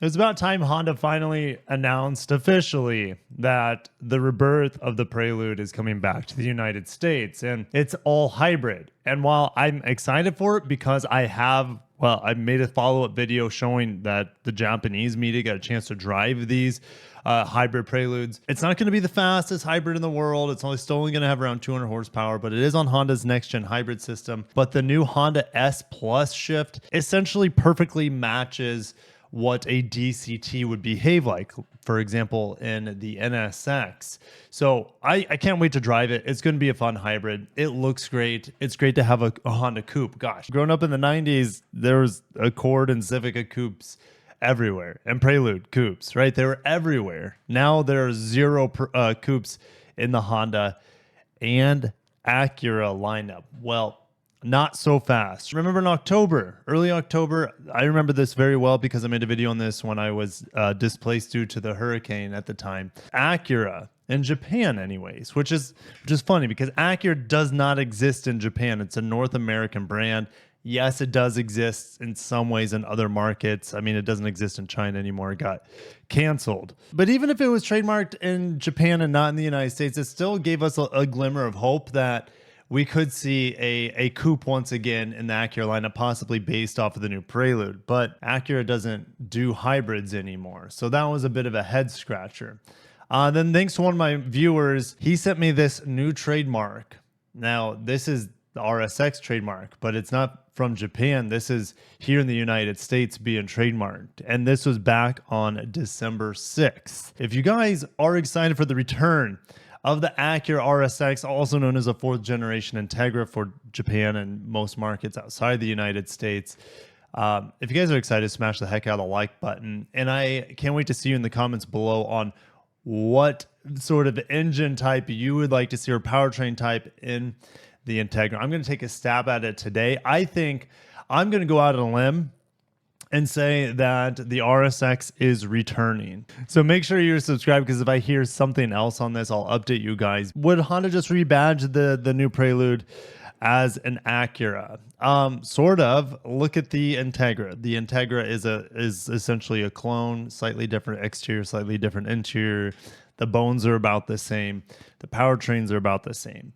It's about time Honda finally announced officially that the rebirth of the Prelude is coming back to the United States, and it's all hybrid. And while I'm excited for it because I made a follow-up video showing that the Japanese media got a chance to drive these hybrid Preludes. It's not going to be the fastest hybrid in the world. It's still only going to have around 200 horsepower, but it is on Honda's next-gen hybrid system. But the new Honda S Plus shift essentially perfectly matches what a DCT would behave like, for example, in the NSX. So I can't wait to drive it. It's going to be a fun hybrid. It looks great. It's great to have a Honda coupe. Gosh, growing up in the 90s, there was Accord and Civica coupes everywhere, and Prelude coupes, right? They were everywhere. Now there are zero coupes in the Honda and Acura lineup. Well, not so fast. Remember in early October, I remember this very well because I made a video on this when I was displaced due to the hurricane at the time. Acura, in Japan anyways, which is funny because Acura does not exist in Japan. It's a North American brand. Yes, it does exist in some ways in other markets. I mean, it doesn't exist in China anymore. It got canceled. But even if it was trademarked in Japan and not in the United States, it still gave us a glimmer of hope that we could see a coupe once again in the Acura lineup, possibly based off of the new Prelude. But Acura doesn't do hybrids anymore. So that was a bit of a head scratcher. Then thanks to one of my viewers, he sent me this new trademark. Now, this is the RSX trademark, but it's not from Japan. This is here in the United States being trademarked. And this was back on December 6th. If you guys are excited for the return of the Acura RSX, also known as a 4th generation Integra for Japan and most markets outside the United States. If you guys are excited, smash the heck out of the like button. And I can't wait to see you in the comments below on what sort of engine type you would like to see or powertrain type in the Integra. I'm going to take a stab at it today. I think I'm going to go out on a limb and say that the RSX is returning. So make sure you're subscribed because if I hear something else on this, I'll update you guys. Would Honda just rebadge the new Prelude as an Acura? Sort of. Look at the Integra. The Integra is essentially a clone, slightly different exterior, slightly different interior. The bones are about the same. The powertrains are about the same.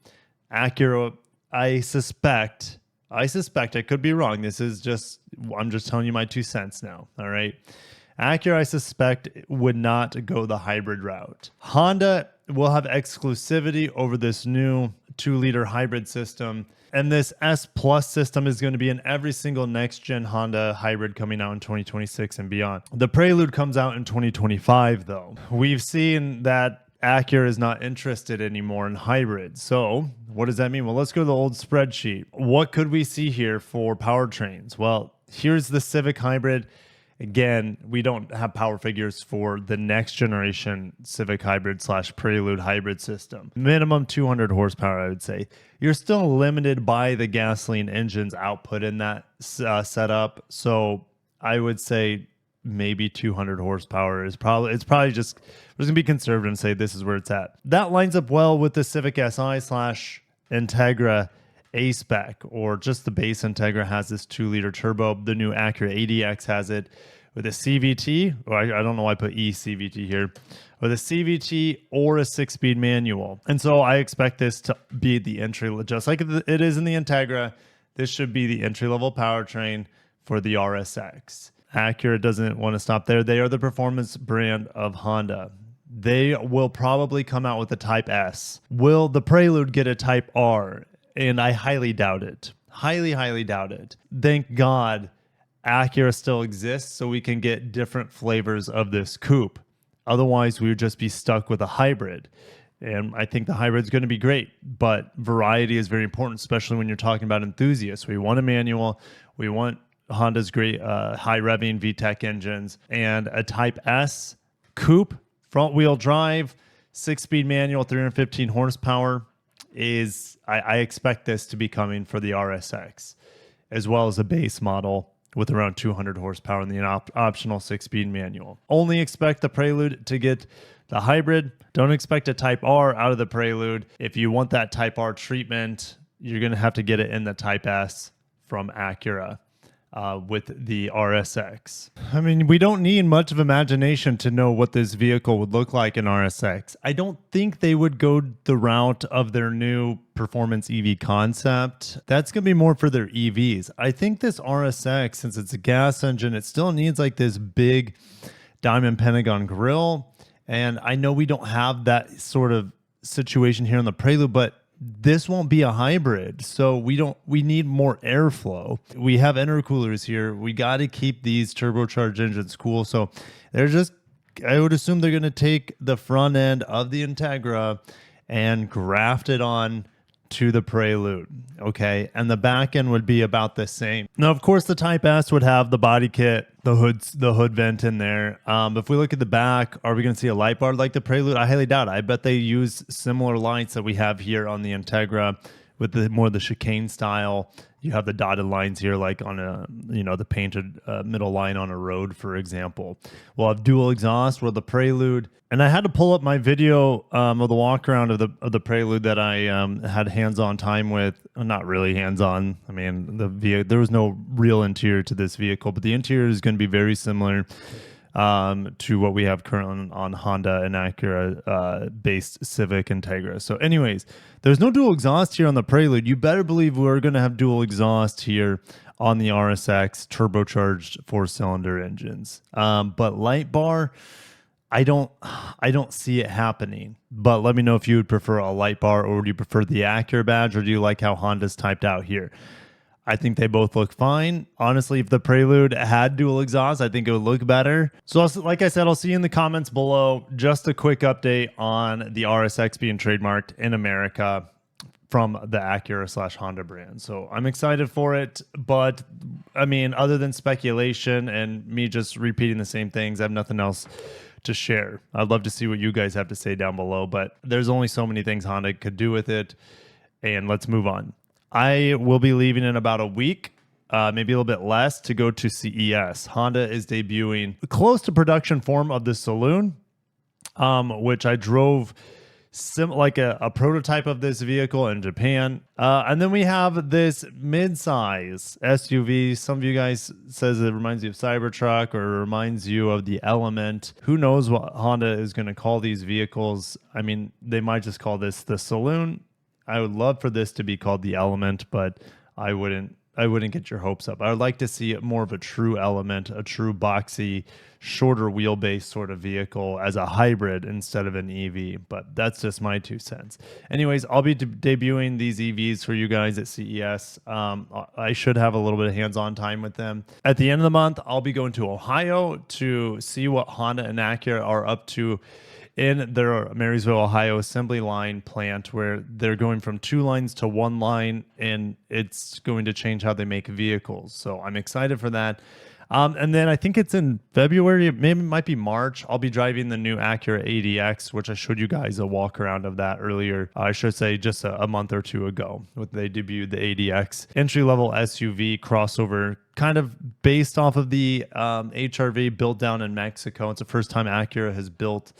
Acura, I suspect, I could be wrong. I'm just telling you my 2 cents now. All right. Acura, I suspect, would not go the hybrid route. Honda will have exclusivity over this new 2-liter hybrid system. And this S Plus system is going to be in every single next-gen Honda hybrid coming out in 2026 and beyond. The Prelude comes out in 2025, though. We've seen that Acura is not interested anymore in hybrids. So what does that mean? Well, let's go to the old spreadsheet. What could we see here for powertrains? Well, here's the Civic hybrid. Again, we don't have power figures for the next generation Civic hybrid / Prelude hybrid system. Minimum 200 horsepower, I would say. You're still limited by the gasoline engine's output in that setup. So I would say maybe 200 horsepower is probably, we're just going to be conservative and say this is where it's at. That lines up well with the Civic Si / Integra A-Spec, or just the base Integra has this 2-liter turbo. The new Acura ADX has it with a CVT, or I don't know why I put eCVT here, with a CVT or a 6-speed manual. And so I expect this to be the entry, just like it is in the Integra. This should be the entry-level powertrain for the RSX. Acura doesn't want to stop there. They are the performance brand of Honda. They will probably come out with a Type S. Will the Prelude get a Type R? And I highly doubt it. Highly, highly doubt it. Thank God Acura still exists so we can get different flavors of this coupe. Otherwise, we would just be stuck with a hybrid. And I think the hybrid is going to be great, but variety is very important, especially when you're talking about enthusiasts. We want a manual. We want Honda's great high-revving VTEC engines, and a Type S coupe, front-wheel drive, 6-speed manual, 315 horsepower is, I expect this to be coming for the RSX, as well as a base model with around 200 horsepower in the optional 6-speed manual. Only expect the Prelude to get the hybrid. Don't expect a Type R out of the Prelude. If you want that Type R treatment, you're going to have to get it in the Type S from Acura. with the RSX. I mean, we don't need much of imagination to know what this vehicle would look like in RSX. I don't think they would go the route of their new performance EV concept. That's going to be more for their EVs. I think this RSX, since it's a gas engine, it still needs like this big diamond pentagon grille. And I know we don't have that sort of situation here on the Prelude, but this won't be a hybrid, so we need more airflow. We have intercoolers here. We got to keep these turbocharged engines cool. So I would assume they're going to take the front end of the Integra and graft it on to the Prelude, okay? And the back end would be about the same. Now, of course, the Type S would have the body kit, the hood vent in there. If we look at the back, are we going to see a light bar like the Prelude? I highly doubt it. I bet they use similar lights that we have here on the Integra with the chicane style. You have the dotted lines here, like on the painted middle line on a road, for example. We'll have dual exhaust with the Prelude. And I had to pull up my video of the walk around of the Prelude that I had hands-on time with. Not really hands-on. I mean, there was no real interior to this vehicle, but the interior is going to be very similar to what we have currently on Honda and Acura based Civic Integra. So anyways, there's no dual exhaust here on the Prelude. You better believe we're going to have dual exhaust here on the RSX turbocharged 4-cylinder engines. But light bar, I don't see it happening. But let me know if you would prefer a light bar, or do you prefer the Acura badge, or do you like how Honda's typed out here? I think they both look fine. Honestly, if the Prelude had dual exhaust, I think it would look better. So like I said, I'll see you in the comments below. Just a quick update on the RSX being trademarked in America from the Acura/Honda brand. So I'm excited for it. But I mean, other than speculation and me just repeating the same things, I have nothing else to share. I'd love to see what you guys have to say down below, but there's only so many things Honda could do with it. And let's move on. I will be leaving in about a week, maybe a little bit less, to go to CES. Honda is debuting close to production form of the Saloon, which I drove like a prototype of this vehicle in Japan. And then we have this mid-size SUV. Some of you guys says it reminds you of Cybertruck or reminds you of the Element. Who knows what Honda is going to call these vehicles? I mean, they might just call this the Saloon. I would love for this to be called the Element, but I wouldn't get your hopes up. I would like to see more of a true Element, a true boxy, shorter wheelbase sort of vehicle as a hybrid instead of an EV, but that's just my 2 cents. Anyways, I'll be debuting these EVs for you guys at CES. I should have a little bit of hands-on time with them. At the end of the month, I'll be going to Ohio to see what Honda and Acura are up to in their Marysville, Ohio assembly line plant, where they're going from 2 lines to 1 line, and it's going to change how they make vehicles. So I'm excited for that. And then I think it's in February, maybe it might be March. I'll be driving the new Acura ADX, which I showed you guys a walk around of that earlier. I should say just a month or 2 ago, when they debuted the ADX entry-level SUV crossover, kind of based off of the HRV built down in Mexico. It's the first time Acura has built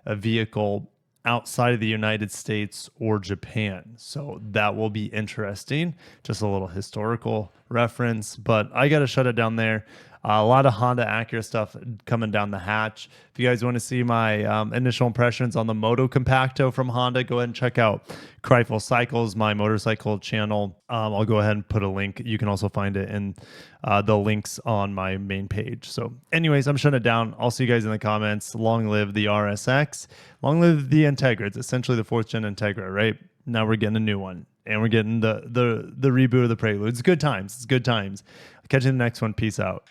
a vehicle outside of the United States or Japan. So that will be interesting. Just a little historical reference, but I got to shut it down there. A lot of Honda Acura stuff coming down the hatch. If you guys want to see my initial impressions on the Moto Compacto from Honda, go ahead and check out Kreifel Cycles, my motorcycle channel. I'll go ahead and put a link. You can also find it in the links on my main page. So anyways, I'm shutting it down. I'll see you guys in the comments. Long live the RSX. Long live the Integra. It's essentially the 4th gen Integra, right? Now we're getting a new one. And we're getting the reboot of the Prelude. It's good times. It's good times. I'll catch you in the next one. Peace out.